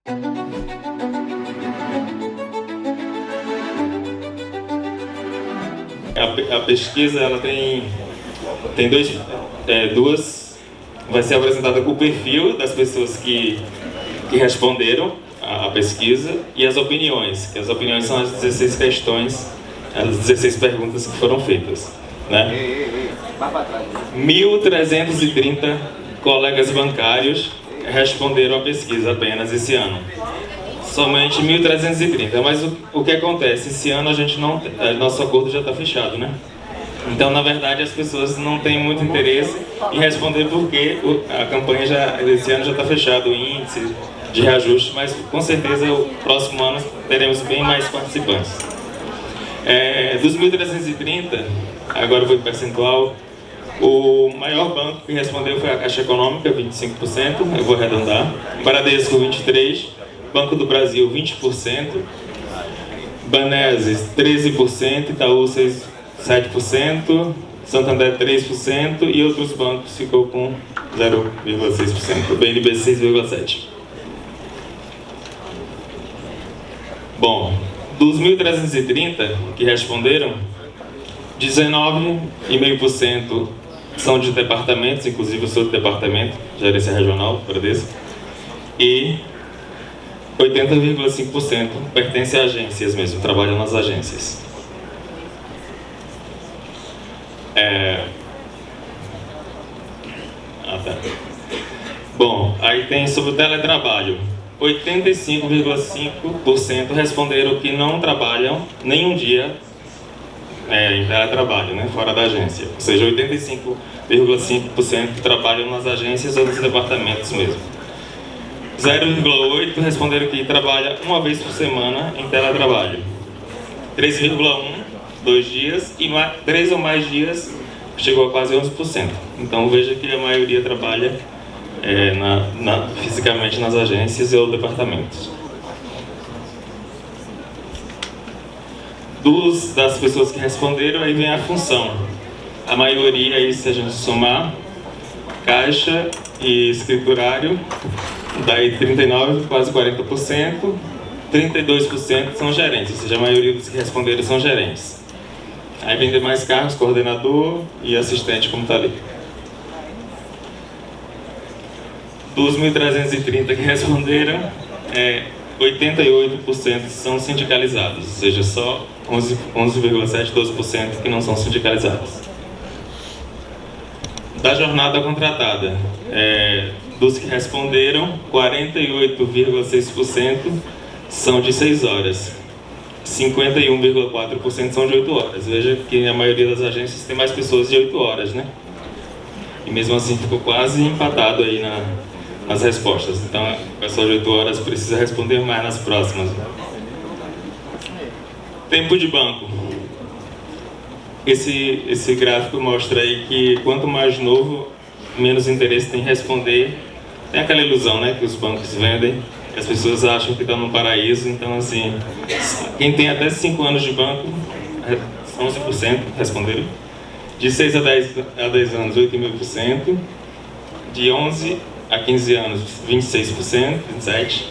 A pesquisa ela tem duas. Vai ser apresentada com o perfil das pessoas que responderam a pesquisa e as opiniões. Que as opiniões são as 16 questões, as 16 perguntas que foram feitas, né? 1.330 colegas bancários responderam a pesquisa apenas esse ano. Somente 1.330, mas o que acontece? Esse ano a gente não, nosso acordo já está fechado, né? Então, na verdade, as pessoas não têm muito interesse em responder porque a campanha esse ano já está fechado, o índice de reajuste, mas com certeza o próximo ano teremos bem mais participantes. Dos 1.330, agora foi o percentual, o maior banco que respondeu foi a Caixa Econômica, 25%, eu vou arredondar, Bradesco, 23%, Banco do Brasil, 20%, Baneses, 13%, Itaú, 7%, Santander, 3% e outros bancos ficou com 0,6%, o BNB, 6,7%. Bom, dos 1.330 que responderam, 19,5% são de departamentos, inclusive o seu departamento, Gerência Regional, Bradesco, e 80,5% pertence a agências mesmo, trabalham nas agências. Bom, aí tem sobre o teletrabalho. 85,5% responderam que não trabalham nenhum dia em teletrabalho, né, fora da agência. Ou seja, 85,5% trabalham nas agências ou nos departamentos mesmo. 0,8% responderam que trabalha uma vez por semana em teletrabalho. 3,1%, 2 dias, e 3 ou mais dias chegou a quase 11%. Então veja que a maioria trabalha fisicamente nas agências ou departamentos. Das pessoas que responderam, aí vem a função. A maioria, aí, se a gente somar, caixa e escriturário, daí 39%, quase 40%, 32% são gerentes, ou seja, a maioria dos que responderam são gerentes. Aí vem demais cargos, coordenador e assistente, como está ali. Dos 1.330 que responderam, 88% são sindicalizados, ou seja, só 11,7%, 12% que não são sindicalizados. Da jornada contratada, dos que responderam, 48,6% são de 6 horas, 51,4% são de 8 horas. Veja que a maioria das agências tem mais pessoas de 8 horas, né? E mesmo assim ficou quase empatado aí nas respostas. Então, o pessoal de 8 horas precisa responder mais nas próximas. Tempo de banco. Esse gráfico mostra aí que quanto mais novo, menos interesse tem em responder. Tem aquela ilusão, né, que os bancos vendem, que as pessoas acham que estão no paraíso. Então, assim, quem tem até 5 anos de banco, 11% responderam. De 6 a 10 anos, 8,5%. De 11 a 15 anos, 26%, 27%.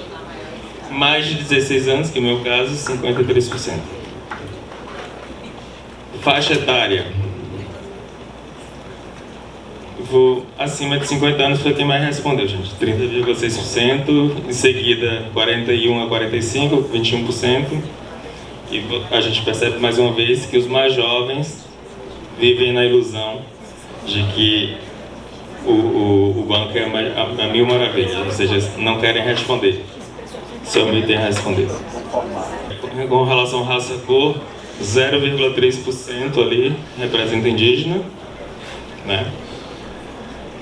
Mais de 16 anos, que é o meu caso, 53%. Faixa etária. Acima de 50 anos foi quem mais respondeu, gente. 30,6%. Em seguida, 41 a 45, 21%. E a gente percebe mais uma vez que os mais jovens vivem na ilusão de que o banco é a mil maravilhas, ou seja, não querem responder, se omitem a responder. Com relação à raça-cor, 0,3% ali representa indígena, né?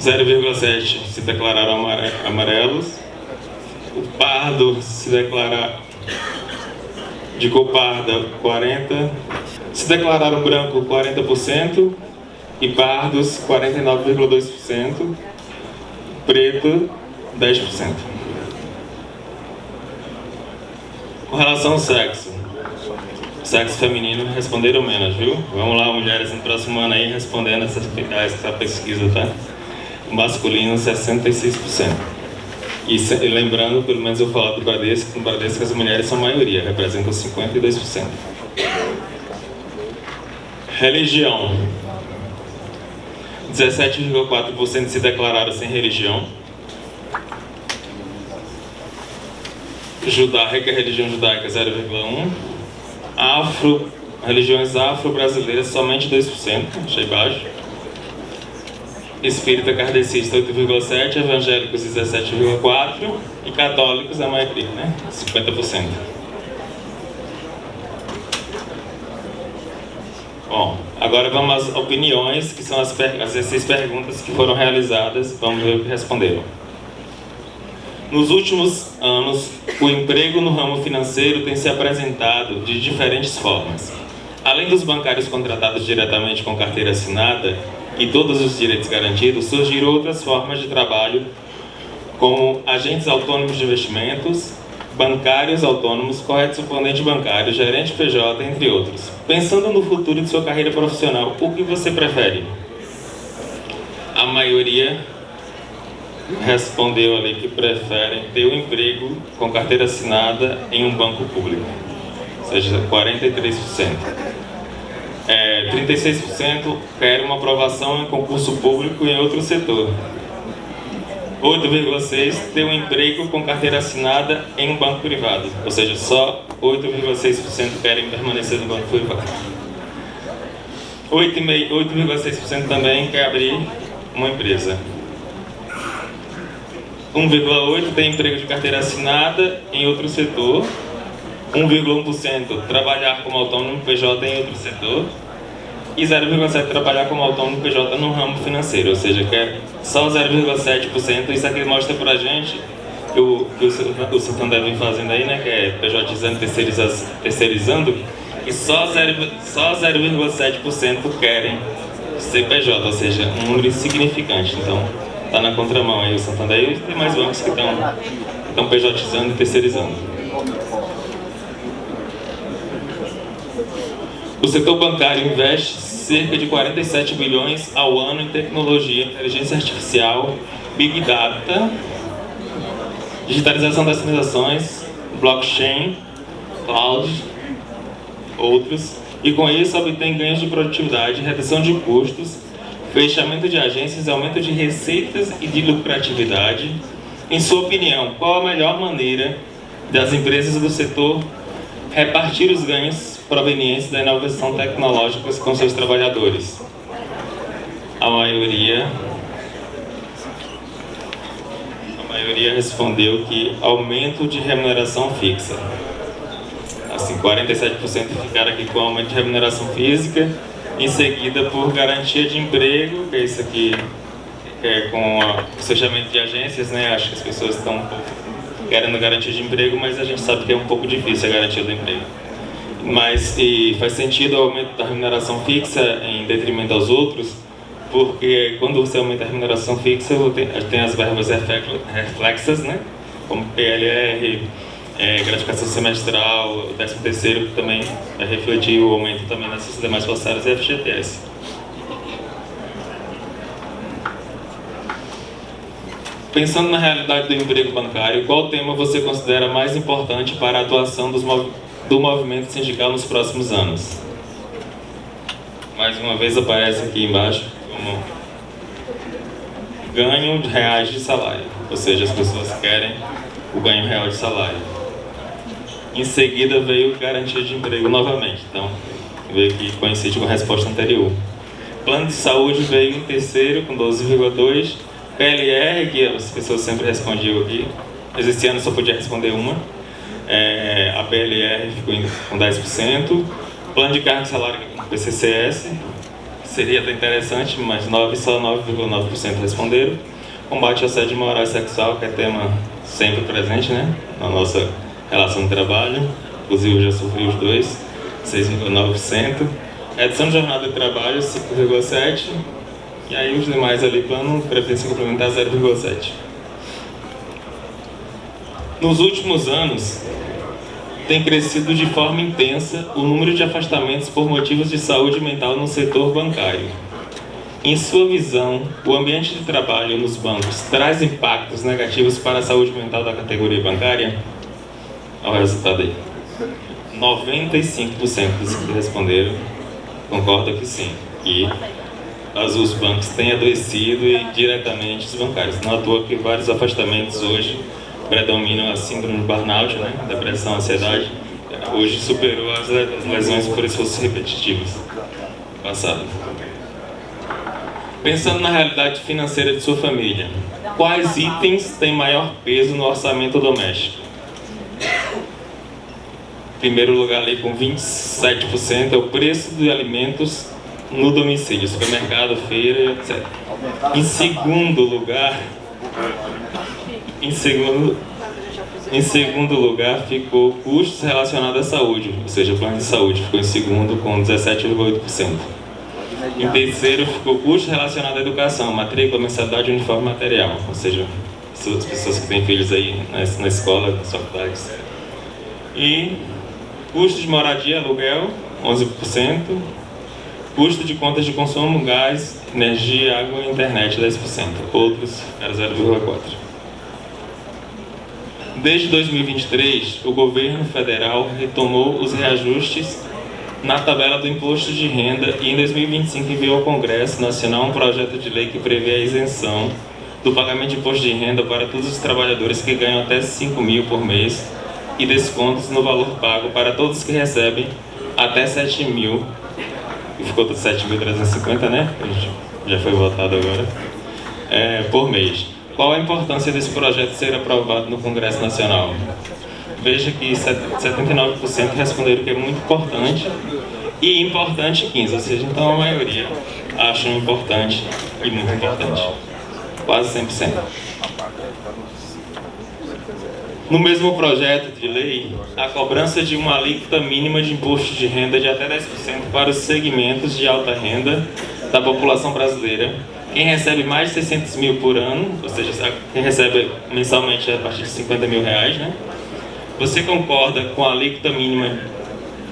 0,7% se declararam amarelos. O pardo se declarar de cor parda, 40%. Se declararam branco, 40%. E pardos, 49,2%. Preto, 10%. Com relação ao sexo feminino, responderam menos, viu? Vamos lá, mulheres, no próximo ano aí, respondendo essa pesquisa, tá? O masculino, 66%. E lembrando, pelo menos eu falo do Bradesco, no Bradesco as mulheres são a maioria, representam 52%. Religião. 17,4% se declararam sem religião. Judaica, religião judaica 0,1%. Religiões afro-brasileiras somente 2%, achei baixo. Espírita kardecista 8,7%, evangélicos 17,4% e católicos a maioria, né? 50%. Bom, agora vamos às opiniões, que são as 16 perguntas que foram realizadas. Vamos ver o que responderam. Nos últimos anos, o emprego no ramo financeiro tem se apresentado de diferentes formas. Além dos bancários contratados diretamente com carteira assinada e todos os direitos garantidos, surgiram outras formas de trabalho, como agentes autônomos de investimentos, bancários autônomos, correspondente bancário, gerente PJ, entre outros. Pensando no futuro de sua carreira profissional, o que você prefere? A maioria respondeu ali que preferem ter um emprego com carteira assinada em um banco público, ou seja, 43%. 36% querem uma aprovação em concurso público em outro setor. 8,6% ter um emprego com carteira assinada em um banco privado, ou seja, só 8,6% querem permanecer no banco privado. 8,6% também quer abrir uma empresa. 1,8% tem emprego de carteira assinada em outro setor. 1,1% trabalhar como autônomo PJ em outro setor. E 0,7% trabalhar como autônomo PJ no ramo financeiro, ou seja, que é só 0,7%. Isso aqui mostra pra gente que o Santander vem fazendo aí, né, que é PJizando, terceirizando, e só 0,7% querem ser PJ, ou seja, um número insignificante. Então, está na contramão aí o Santander e tem mais bancos que estão PJizando e terceirizando. O setor bancário investe cerca de 47 bilhões ao ano em tecnologia, inteligência artificial, Big Data, digitalização das transações, blockchain, cloud, outros, e com isso obtém ganhos de produtividade, redução de custos, fechamento de agências, aumento de receitas e de lucratividade. Em sua opinião, qual a melhor maneira das empresas do setor repartir os ganhos provenientes da inovação tecnológica com seus trabalhadores? A maioria respondeu que aumento de remuneração fixa. Assim, 47% ficaram aqui com aumento de remuneração física, em seguida por garantia de emprego, que é isso aqui, que é com o fechamento de agências, né? Acho que as pessoas estão um pouco querendo garantia de emprego, mas a gente sabe que é um pouco difícil a garantia do emprego. E faz sentido o aumento da remuneração fixa em detrimento aos outros, porque quando você aumenta a remuneração fixa, tem as verbas reflexas, né? Como PLR, gratificação semestral, 13º, que também vai refletir o aumento também nessas demais parcelas e FGTS. Pensando na realidade do emprego bancário, qual tema você considera mais importante para a atuação do movimento sindical nos próximos anos? Mais uma vez aparece aqui embaixo como ganho reais de salário, ou seja, as pessoas querem o ganho real de salário. Em seguida veio garantia de emprego novamente, então veio aqui coincide com a resposta anterior. Plano de saúde veio em terceiro com 12,2%. PLR, que as pessoas sempre respondiam aqui, mas esse ano só podia responder uma. A PLR ficou com 10%. Plano de cargo e salário com PCCS, seria até interessante, mas só 9,9% responderam. Combate ao assédio moral e sexual, que é tema sempre presente, né, na nossa relação de trabalho, inclusive eu já sofri os dois, 6,9%. Redução de jornada de trabalho, 5,7%. E aí os demais ali, plano previdência complementar, 0,7%. Nos últimos anos, tem crescido de forma intensa o número de afastamentos por motivos de saúde mental no setor bancário. Em sua visão, o ambiente de trabalho nos bancos traz impactos negativos para a saúde mental da categoria bancária? Olha o resultado aí. 95% dos que responderam concordam que sim, que os bancos têm adoecido e diretamente os bancários. Não é à toa que vários afastamentos hoje predominam a síndrome de burnout, né? Depressão, ansiedade. Hoje superou as lesões por esforços repetitivos. Passado. Pensando na realidade financeira de sua família, quais itens têm maior peso no orçamento doméstico? Em primeiro lugar, ali com 27%, é o preço de alimentos no domicílio, supermercado, feira, etc. Em segundo lugar, ficou custos relacionados à saúde, ou seja, plano de saúde, ficou em segundo com 17,8%. Em terceiro, ficou custo relacionado à educação, matrícula, mensalidade, uniforme material, ou seja, as pessoas que têm filhos aí na escola, nas faculdades. E custo de moradia, aluguel, 11%. Custo de contas de consumo, gás, energia, água e internet, 10%. Outros, era 0,4%. Desde 2023, o governo federal retomou os reajustes na tabela do imposto de renda e em 2025 enviou ao Congresso Nacional um projeto de lei que prevê a isenção do pagamento de imposto de renda para todos os trabalhadores que ganham até 5 mil por mês e descontos no valor pago para todos que recebem até 7 mil, e ficou tudo 7.350, né? Já foi votado agora, por mês. Qual a importância desse projeto ser aprovado no Congresso Nacional? Veja que 79% responderam que é muito importante e importante 15%, ou seja, então a maioria acham importante e muito importante, quase 100%. No mesmo projeto de lei, a cobrança de uma alíquota mínima de imposto de renda de até 10% para os segmentos de alta renda da população brasileira. Quem recebe mais de 600 mil por ano, ou seja, quem recebe mensalmente a partir de 50 mil reais, né? Você concorda com a alíquota mínima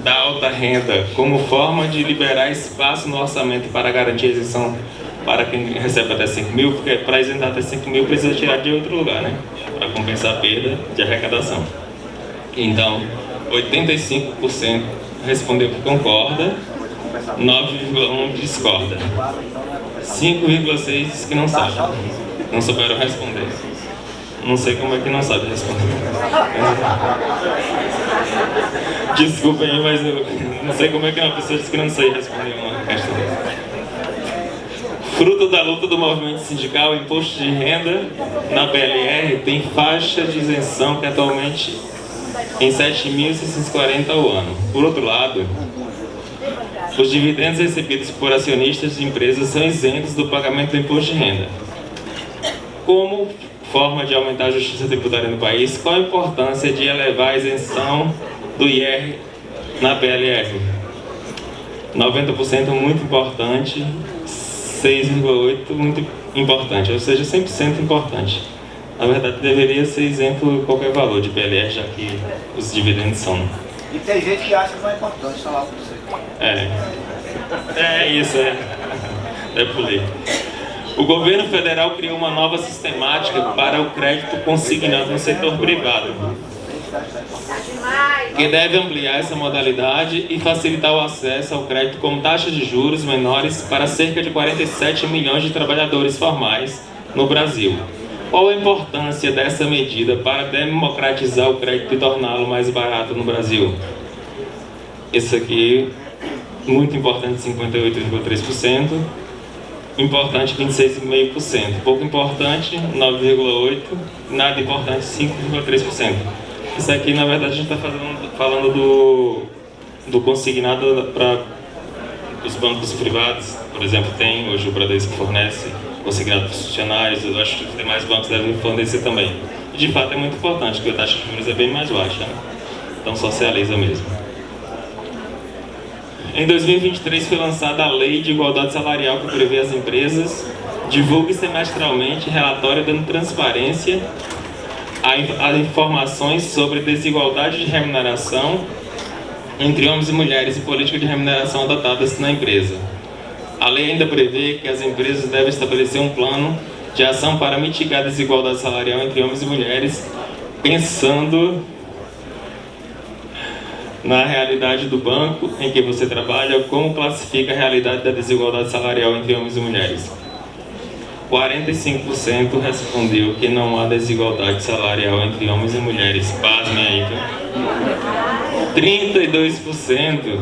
da alta renda como forma de liberar espaço no orçamento para garantir a isenção para quem recebe até 5 mil? Porque para isentar até 5 mil precisa tirar de outro lugar, né? Para compensar a perda de arrecadação. Então, 85% respondeu que concorda, 9,1% discorda. 5,6% diz que não sabe. Não souberam responder. Não sei como é que não sabe responder. Desculpa aí, mas eu não sei como é que uma pessoa diz que não sei responder uma questão. Fruto da luta do movimento sindical, o imposto de renda na BLR tem faixa de isenção que atualmente em 7.640 ao ano. Por outro lado, os dividendos recebidos por acionistas de empresas são isentos do pagamento do imposto de renda. Como forma de aumentar a justiça tributária no país, qual a importância de elevar a isenção do IR na BLR? 90% muito importante, 6,8% muito importante, ou seja, 100% importante. Na verdade, deveria ser isento qualquer valor de BLR, já que os dividendos são. E tem gente que acha que não é importante, só lá para você. Isso. Pulei. O governo federal criou uma nova sistemática para o crédito consignado no setor privado, que deve ampliar essa modalidade e facilitar o acesso ao crédito com taxas de juros menores para cerca de 47 milhões de trabalhadores formais no Brasil. Qual a importância dessa medida para democratizar o crédito e torná-lo mais barato no Brasil? Esse aqui, muito importante, 58,3%. Importante, 26,5%. Pouco importante, 9,8%. Nada importante, 5,3%. Isso aqui, na verdade, a gente está falando do consignado para os bancos privados. Por exemplo, tem hoje o Bradesco que fornece consignado para os funcionários. Eu acho que os demais bancos devem fornecer também. E, de fato, é muito importante, porque a taxa de juros é bem mais baixa, né? Então, socializa mesmo. Em 2023 foi lançada a Lei de Igualdade Salarial, que prevê as empresas divulguem semestralmente relatório dando transparência a informações sobre desigualdade de remuneração entre homens e mulheres e política de remuneração adotadas na empresa. A lei ainda prevê que as empresas devem estabelecer um plano de ação para mitigar a desigualdade salarial entre homens e mulheres, pensando na realidade do banco em que você trabalha, como classifica a realidade da desigualdade salarial entre homens e mulheres. 45% respondeu que não há desigualdade salarial entre homens e mulheres. Pasmem aí, viu? 32%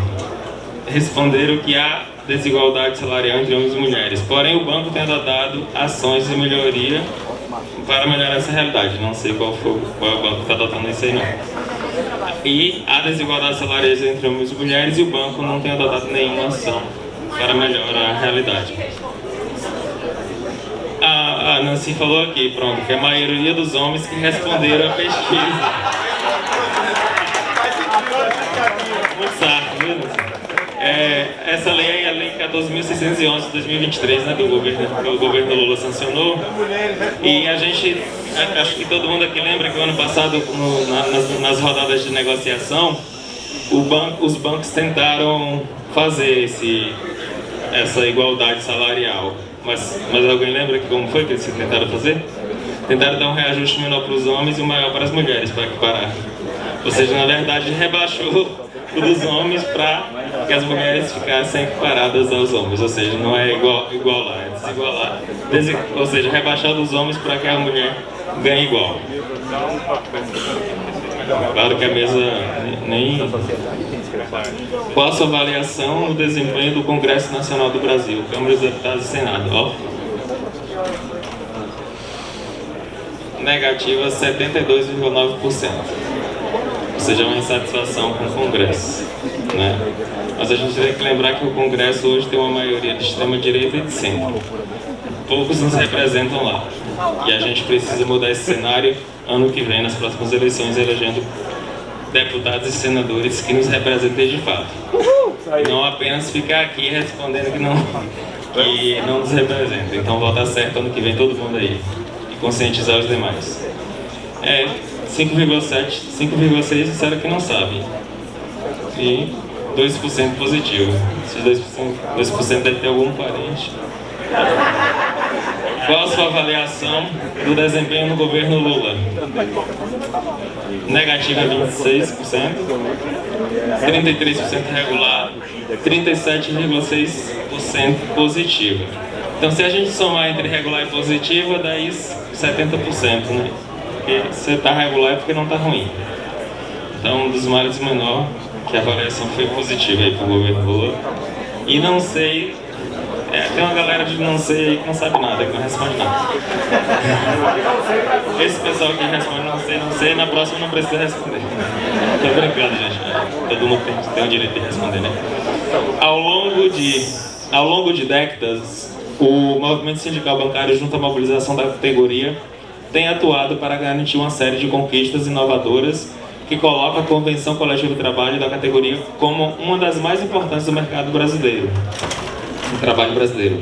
responderam que há desigualdade salarial entre homens e mulheres. Porém, o banco tem adotado ações de melhoria para melhorar essa realidade. Não sei qual é o banco que está adotando isso aí, não. E há desigualdade salarial entre homens e mulheres e o banco não tem adotado nenhuma ação para melhorar a realidade. A Nancy falou aqui, pronto, que a maioria dos homens que responderam à pesquisa. Muito saco, viu, Nancy? Essa lei é a Lei 14.611 de 2023, né, que o governo Lula sancionou. E a gente, acho que todo mundo aqui lembra que o ano passado, nas rodadas de negociação, os bancos tentaram fazer essa igualdade salarial. Mas alguém lembra que como foi que eles tentaram fazer? Tentaram dar um reajuste menor para os homens e um maior para as mulheres, para equiparar. Ou seja, na verdade, rebaixou o dos homens para que as mulheres ficassem equiparadas aos homens. Ou seja, não é igualar, é desigualar. Ou seja, rebaixar dos homens para que a mulher ganhe igual. Claro que a mesa nem... Qual a sua avaliação no desempenho do Congresso Nacional do Brasil, Câmara dos Deputados e Senado? Ó. Negativa 72,9%. Ou seja, uma insatisfação com o Congresso, né? Mas a gente tem que lembrar que o Congresso hoje tem uma maioria de extrema-direita e de centro. Poucos nos representam lá. E a gente precisa mudar esse cenário ano que vem, nas próximas eleições, elegendo deputados e senadores que nos representem de fato. Não apenas ficar aqui respondendo que não nos representam. Então votar certo ano que vem todo mundo aí. E conscientizar os demais. 5,7, 5,6 disseram que não sabem. E 2% positivo. Esses 2% deve ter algum parente. Qual a sua avaliação do desempenho no governo Lula? Negativa 26%, 33% regular, 37,6% positiva. Então, se a gente somar entre regular e positiva, dá isso 70%, né? Porque se está regular é porque não está ruim. Então, um dos males menor, que a avaliação foi positiva aí para o governo Lula. E não sei... tem uma galera de não sei aí que não sabe nada, que não responde nada. Esse pessoal que responde não sei, na próxima não precisa responder. Tô brincando, gente. Todo mundo tem o direito de responder, né? Ao longo de décadas, o movimento sindical bancário, junto à mobilização da categoria, tem atuado para garantir uma série de conquistas inovadoras que coloca a Convenção Coletiva de Trabalho da categoria como uma das mais importantes do mercado brasileiro. O trabalho brasileiro.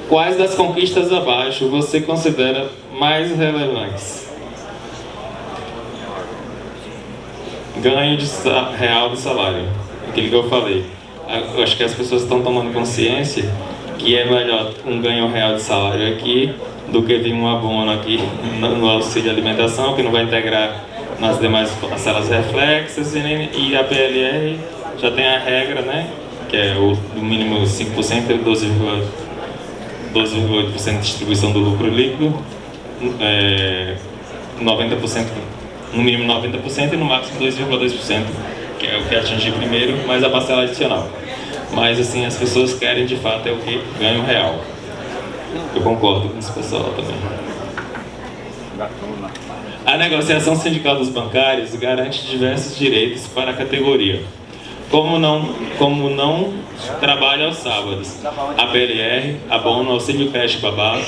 Quais das conquistas abaixo você considera mais relevantes? Ganho real do salário. Aquilo que eu falei. Eu acho que as pessoas estão tomando consciência que é melhor um ganho real de salário aqui do que vir um abono aqui no auxílio alimentação, que não vai integrar nas demais parcelas reflexas, e a PLR já tem a regra, né? Que é o mínimo 5% e 12,8% de distribuição do lucro líquido, 90%, no mínimo 90% e no máximo 2,2%, que é o que atingir primeiro, mais a parcela adicional. Mas assim, as pessoas querem de fato o que? Ganho real. Eu concordo com esse pessoal também. A negociação sindical dos bancários garante diversos direitos para a categoria. Como não trabalha aos sábados. A PLR, abono, auxílio creche babá,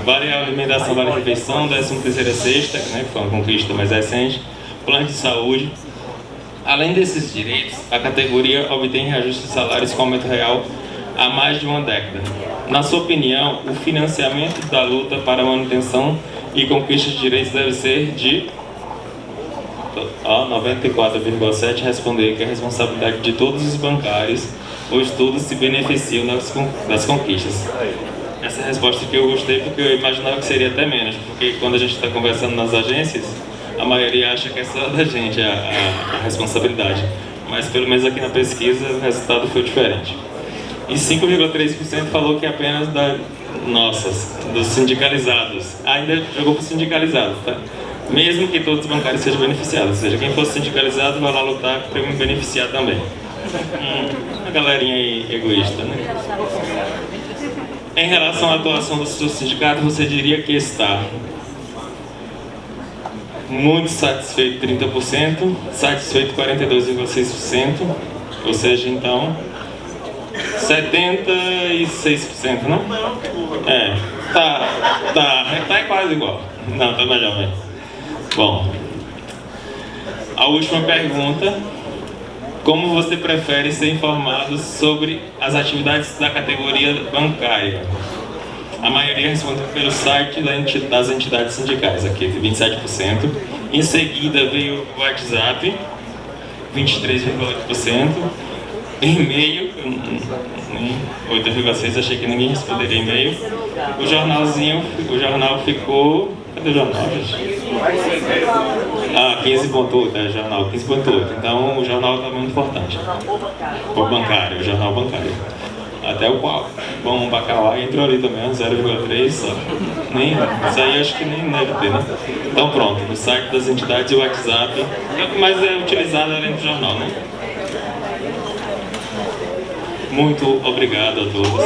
vale alimentação, vale refeição, 13ª sexta, né, que foi uma conquista mais recente, plano de saúde. Além desses direitos, a categoria obtém reajuste de salários com aumento real há mais de uma década. Na sua opinião, o financiamento da luta para a manutenção e conquista de direitos deve ser de 94,7% responder que é responsabilidade de todos os bancários pois todos se beneficiam das conquistas. Essa resposta que eu gostei, porque eu imaginava que seria até menos, porque quando a gente está conversando nas agências, a maioria acha que é só da gente a responsabilidade. Mas pelo menos aqui na pesquisa o resultado foi diferente. E 5,3% falou que é apenas dos sindicalizados. Ainda jogou para os sindicalizados, tá? Mesmo que todos os bancários sejam beneficiados. Ou seja, quem for sindicalizado vai lá lutar para me beneficiar também. Uma galerinha aí egoísta, né? Em relação à atuação do seu sindicato, você diria que está muito satisfeito 30%, satisfeito 42,6%, ou seja, então 76%, não? Tá quase igual. Não, tá melhor mesmo. Bom, a última pergunta: como você prefere ser informado sobre as atividades da categoria bancária? A maioria respondeu pelo site das entidades sindicais, aqui 27%. Em seguida veio o WhatsApp, 23,8%. E-mail, 8,6%, achei que ninguém responderia e-mail. O jornal ficou... Cadê o jornal, gente? 15,8%, jornal 15,8%. Então o jornal está muito importante. O jornal bancário. Até o qual. Bom, o Bacalhau entrou ali também, 0,3%. Isso aí acho que nem deve ter, né? Então pronto, no site das entidades e o WhatsApp, é o que mais é utilizado além do jornal, né? Muito obrigado a todos.